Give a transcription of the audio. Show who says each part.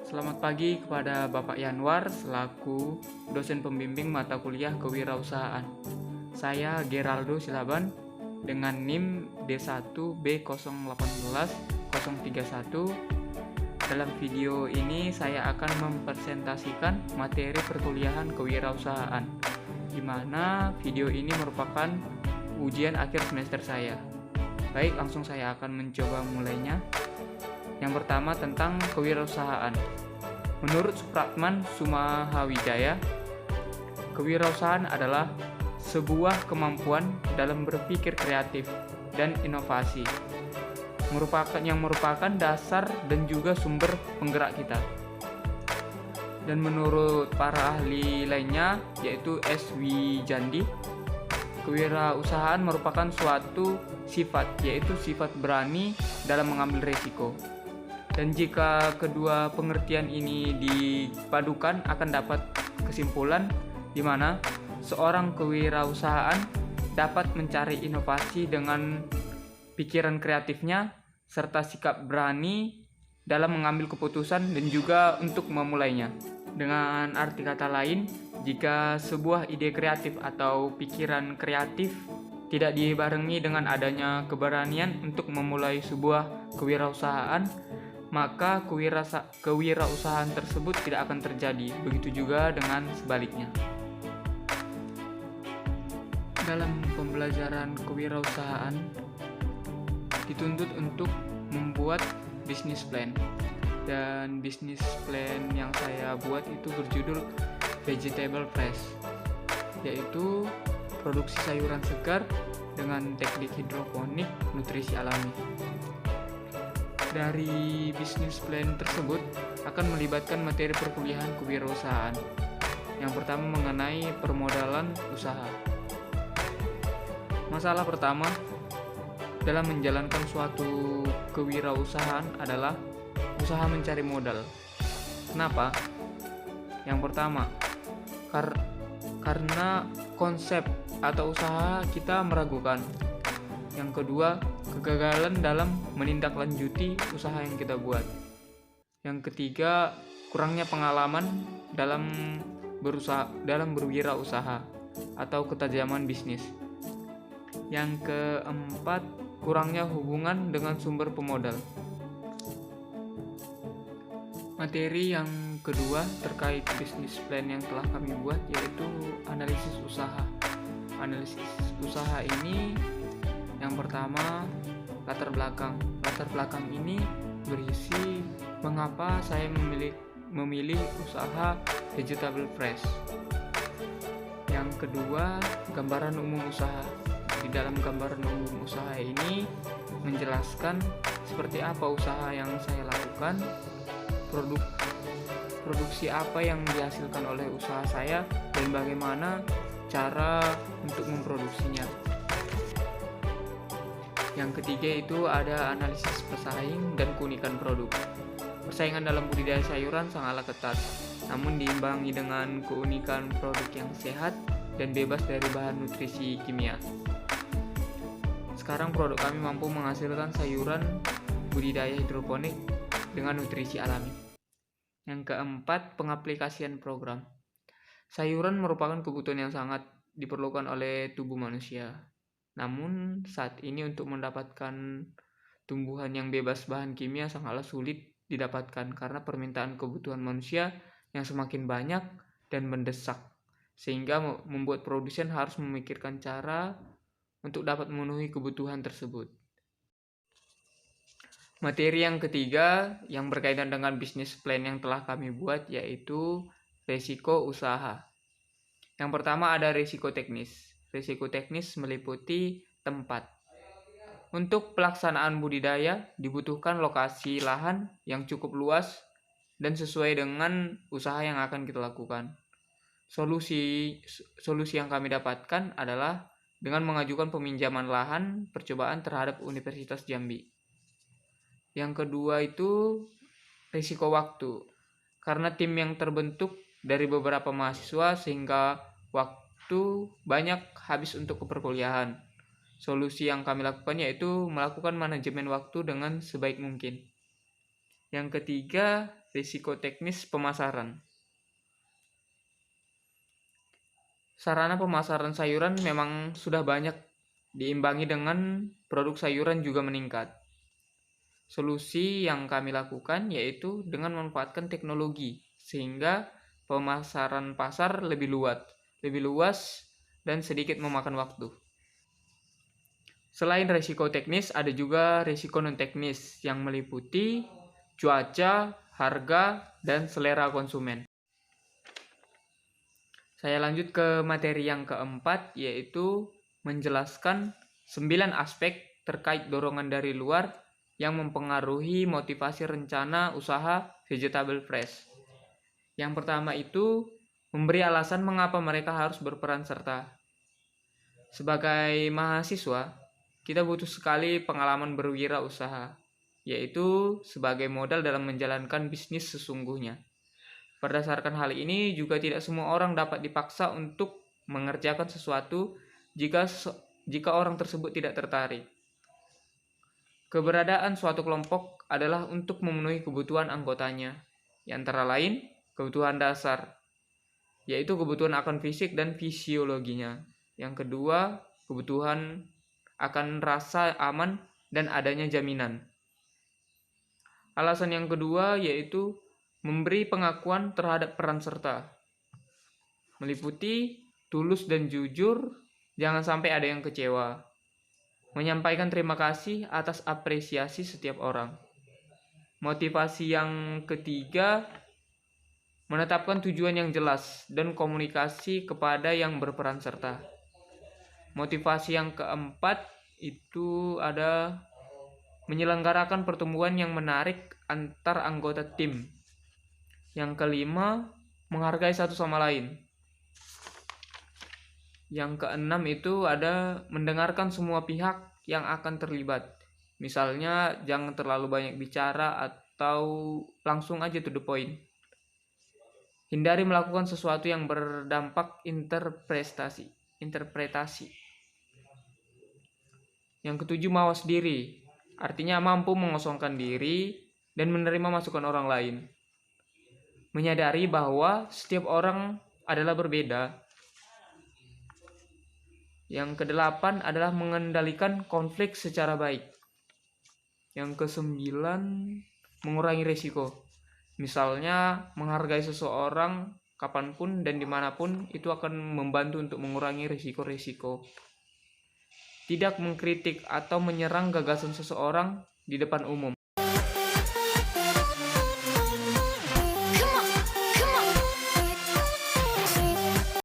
Speaker 1: Selamat pagi kepada Bapak Yanwar selaku dosen pembimbing mata kuliah kewirausahaan. Saya Geraldo Silaban dengan NIM D1B018031. Dalam video ini saya akan mempresentasikan materi perkuliahan kewirausahaan, di mana video ini merupakan ujian akhir semester saya. Baik, langsung saya akan mencoba mulainya. Yang pertama tentang kewirausahaan. Menurut Supratman Sumahawijaya, kewirausahaan adalah sebuah kemampuan dalam berpikir kreatif dan inovasi, yang merupakan dasar dan juga sumber penggerak kita. Dan menurut para ahli lainnya, yaitu S. Wijandi, kewirausahaan merupakan suatu sifat, yaitu sifat berani dalam mengambil resiko. Dan jika kedua pengertian ini dipadukan akan dapat kesimpulan di mana seorang kewirausahaan dapat mencari inovasi dengan pikiran kreatifnya serta sikap berani dalam mengambil keputusan dan juga untuk memulainya. Dengan arti kata lain, jika sebuah ide kreatif atau pikiran kreatif tidak dibarengi dengan adanya keberanian untuk memulai sebuah kewirausahaan, maka kewirausahaan tersebut tidak akan terjadi. Begitu juga dengan sebaliknya. Dalam pembelajaran kewirausahaan dituntut untuk membuat bisnis plan. Dan bisnis plan yang saya buat itu berjudul Vegetable Fresh, yaitu produksi sayuran segar dengan teknik hidroponik nutrisi alami. Dari bisnis plan tersebut akan melibatkan materi perkuliahan kewirausahaan. Yang pertama mengenai permodalan usaha. Masalah pertama dalam menjalankan suatu kewirausahaan adalah usaha mencari modal. Kenapa? Yang pertama, karena konsep atau usaha kita meragukan. Yang kedua, kegagalan dalam menindaklanjuti usaha yang kita buat. Yang ketiga, kurangnya pengalaman dalam berwirausaha atau ketajaman bisnis. Yang keempat, kurangnya hubungan dengan sumber pemodal. Materi yang kedua terkait bisnis plan yang telah kami buat yaitu analisis usaha. Analisis usaha ini yang pertama, latar belakang. Latar belakang ini berisi mengapa saya memilih usaha Vegetable Fresh. Yang kedua, gambaran umum usaha. Di dalam gambaran umum usaha ini menjelaskan seperti apa usaha yang saya lakukan, produksi apa yang dihasilkan oleh usaha saya, dan bagaimana cara untuk memproduksinya. Yang ketiga itu ada analisis pesaing dan keunikan produk. Persaingan dalam budidaya sayuran sangatlah ketat, namun diimbangi dengan keunikan produk yang sehat dan bebas dari bahan nutrisi kimia. Sekarang produk kami mampu menghasilkan sayuran budidaya hidroponik dengan nutrisi alami. Yang keempat, pengaplikasian program. Sayuran merupakan kebutuhan yang sangat diperlukan oleh tubuh manusia. Namun saat ini untuk mendapatkan tumbuhan yang bebas bahan kimia sangatlah sulit didapatkan karena permintaan kebutuhan manusia yang semakin banyak dan mendesak, sehingga membuat produsen harus memikirkan cara untuk dapat memenuhi kebutuhan tersebut. Materi yang ketiga yang berkaitan dengan bisnis plan yang telah kami buat yaitu resiko usaha. Yang pertama ada resiko teknis. Risiko teknis meliputi tempat. Untuk pelaksanaan budidaya dibutuhkan lokasi lahan yang cukup luas dan sesuai dengan usaha yang akan kita lakukan. Solusi yang kami dapatkan adalah dengan mengajukan peminjaman lahan percobaan terhadap Universitas Jambi. Yang kedua itu risiko waktu. Karena tim yang terbentuk dari beberapa mahasiswa sehingga waktu banyak habis untuk keperkuliahan. Solusi yang kami lakukan yaitu melakukan manajemen waktu dengan sebaik mungkin. Yang ketiga, risiko teknis pemasaran. Sarana pemasaran sayuran memang sudah banyak, diimbangi dengan produk sayuran juga meningkat. Solusi yang kami lakukan yaitu dengan memanfaatkan teknologi, sehingga pemasaran pasar lebih luas, dan sedikit memakan waktu. Selain risiko teknis, ada juga risiko non-teknis yang meliputi cuaca, harga, dan selera konsumen. Saya lanjut ke materi yang keempat, yaitu menjelaskan 9 aspek terkait dorongan dari luar yang mempengaruhi motivasi rencana usaha Vegetable Fresh. Yang pertama itu, memberi alasan mengapa mereka harus berperan serta. Sebagai mahasiswa, kita butuh sekali pengalaman berwirausaha, yaitu sebagai modal dalam menjalankan bisnis sesungguhnya. Berdasarkan hal ini, juga tidak semua orang dapat dipaksa untuk mengerjakan sesuatu jika orang tersebut tidak tertarik. Keberadaan suatu kelompok adalah untuk memenuhi kebutuhan anggotanya, yang antara lain kebutuhan dasar, yaitu kebutuhan akan fisik dan fisiologinya. Yang kedua, kebutuhan akan rasa aman dan adanya jaminan. Alasan yang kedua yaitu memberi pengakuan terhadap peran serta, meliputi tulus dan jujur, jangan sampai ada yang kecewa, menyampaikan terima kasih atas apresiasi setiap orang. Motivasi yang ketiga, menetapkan tujuan yang jelas dan komunikasi kepada yang berperan serta. Motivasi yang keempat itu ada menyelenggarakan pertemuan yang menarik antar anggota tim. Yang kelima, menghargai satu sama lain. Yang keenam itu ada mendengarkan semua pihak yang akan terlibat. Misalnya jangan terlalu banyak bicara atau langsung aja to the point. Hindari melakukan sesuatu yang berdampak interpretasi. Yang ketujuh, mawas diri. Artinya mampu mengosongkan diri dan menerima masukan orang lain. Menyadari bahwa setiap orang adalah berbeda. Yang kedelapan adalah mengendalikan konflik secara baik. Yang kesembilan, mengurangi risiko. Misalnya, menghargai seseorang kapanpun dan dimanapun itu akan membantu untuk mengurangi risiko-risiko. Tidak mengkritik atau menyerang gagasan seseorang di depan umum.